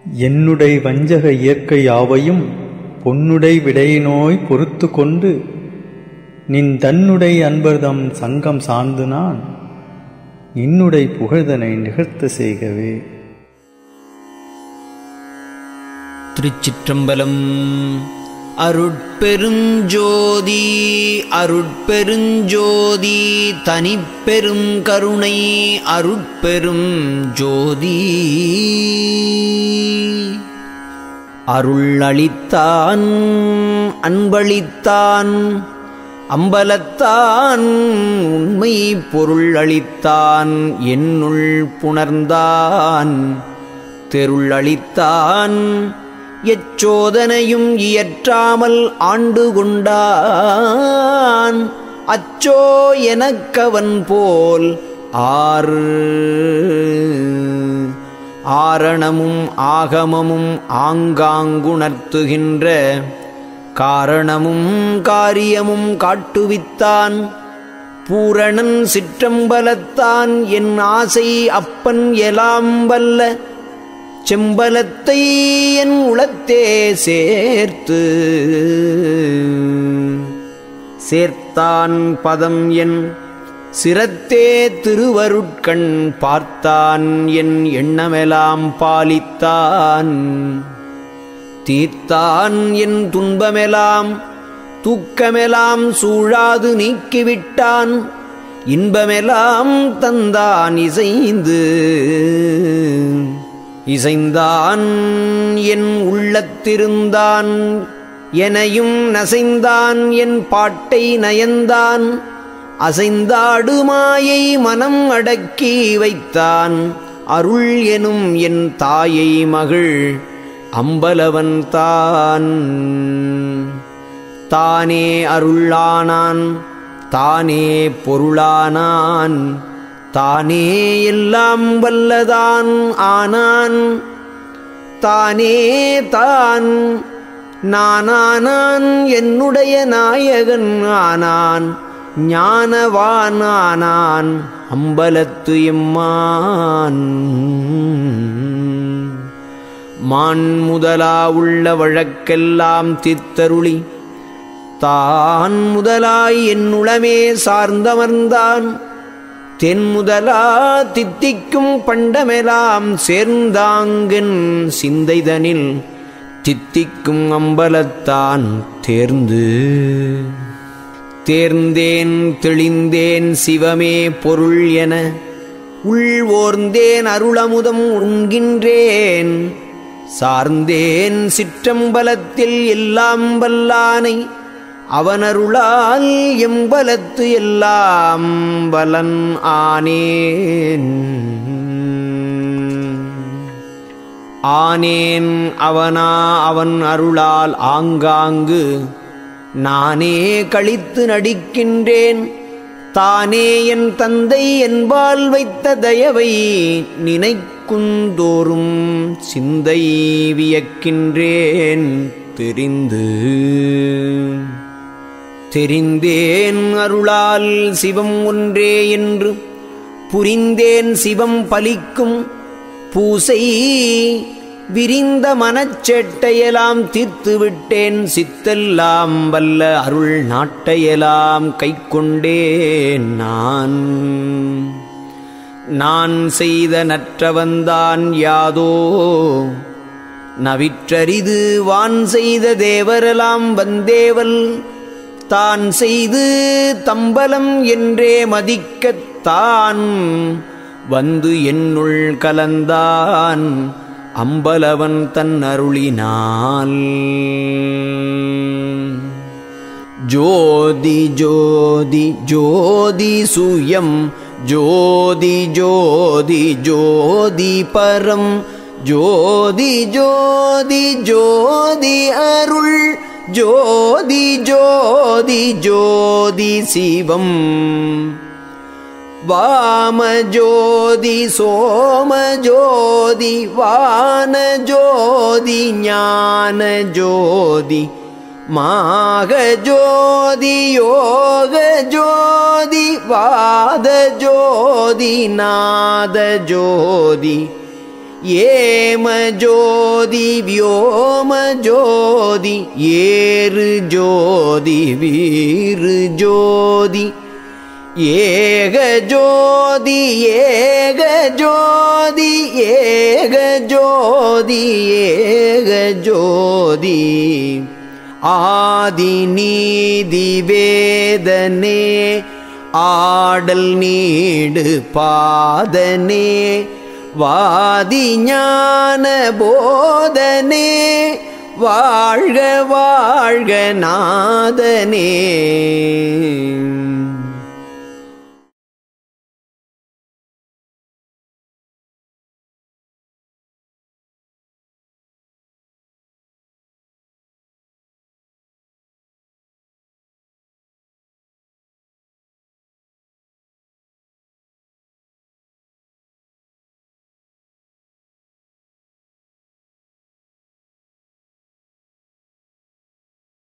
என்னுடை வஞ்சக இயற்கை யாவையும் பொன்னுடை விடையினோய் பொறுத்து கொண்டு நின் தன்னுடை அன்பர்தம் சங்கம் சார்ந்து நான் இன்னுடை புகழ்தனை நிகழ்த்த செய்கவே. திருச்சிற்றம்பலம். அருட்பெருஞ்சோதி அருட்பெருஞ்சோதி தனிப்பெரும் கருணை அருட்பெரும் ஜோதி. அருள் அளித்தான் அன்பளித்தான் அம்பலத்தான் உண்மை பொருள் அளித்தான் என்னுள் புணர்ந்தான் தெருள் அளித்தான் எச்சோதனையும் இயற்றாமல் ஆண்டு கொண்டான் அச்சோ எனக்கவன் போல் ஆரணமும் ஆகமமும் ஆங்காங்குணர்த்துகின்ற காரணமும் காரியமும் காட்டுவித்தான் பூரணன் சிற்றம்பலத்தான் என் ஆசை அப்பன் எலாம் வல்ல செம்பலத்தை என் உளத்தே சேர்த்தான் பதம் என் சிரத்தே திருவருட்கண் பார்த்தான் என் எண்ணமெலாம் பாலித்தான் தீர்த்தான் என் துன்பமெலாம் தூக்கமெலாம் சூழாது நீக்கிவிட்டான் இன்பமெலாம் தந்தான் இசைந்தான் என் உள்ளத்திருந்தான் எனையும் நசைந்தான் என் பாட்டை நயந்தான் அசைந்தாடு மாயை மனம் அடக்கி வைத்தான் அருள் எனும் என் தாயை மகள் அம்பலவன் தானே அருளானான் தானே பொருளானான் தானே எல்லாம் வல்லதான் ஆனான் தானே தான் நானானான் என்னுடைய நாயகன் ஆனான் ஞானவான் ஆனான் அம்பலத்து எம்மான் மான் முதலா உள்ள வழக்கெல்லாம் தித்தருளி தான் முதலாய் என்னுளமே சார்ந்தமர்ந்தான் தென் முதலா தித்திக்கும் பண்டமெலாம் சேர்ந்தாங்கன் சிந்தைதனில் தித்திக்கும் அம்பலத்தான் தேர்ந்தேன் தெளிந்தேன் சிவமே பொருள் என உள்வோர்ந்தேன் அருளமுதம் உண்கின்றேன் சார்ந்தேன் சிற்றம்பலத்தில் எல்லாம் வல்லானை அவனருளால் எம்பலத்து எல்லாம் வலன் ஆனேன் அவனா அவன் அருளால் ஆங்காங்கு நானே கழித்து நடிக்கின்றேன் தானே என் தந்தை என்பால் வைத்த தயவை நினைக்குந்தோறும் சிந்தை வியக்கின்றேன் தெரிந்தேன் அருளால் சிவம் ஒன்றே என்று புரிந்தேன் சிவம் பலிக்கும் பூசை விரிந்த மனச்சேட்டையெல்லாம் தீர்த்துவிட்டேன் சித்தெல்லாம் வல்ல அருள் நாட்டையெல்லாம் கைக்கொண்டேன் நான் செய்த நற்றவந்தான் யாதோ நவிற்றரிது வான் செய்த தேவரெல்லாம் வந்தேவல் தான் செய்து தம்பலம் என்றே மதிக்கத்தான் வந்து என்னுள் கலந்தான் அம்பலவன் தன் அருளினால் ஜோதி ஜோதி ஜோதி சுயம் ஜோதி ஜோதி ஜோதி பரம் ஜோதி ஜோதி ஜோதி அருள் ஜோதி ஜோதி ஜோதி சிவம் வாம ஜோதி சோம ஜோதி வான ஜோதி ஞான ஜோதி மாக ஜோதி யோக ஜோதி வாத ஜோதி நாத ஜோதி ஏம ஜோதி வியோம ஜோதி ஏறு ஜோதி வீறு ஜோதி ஏக ஜோதி ஏக ஜோதி ஏக ஜோதி ஏக ஜோதி ஆதி நீதி வேதனே ஆடல் நீடு பாதனே வாதி ஞான போதனே வாழ்க வாழ்க நாதனே.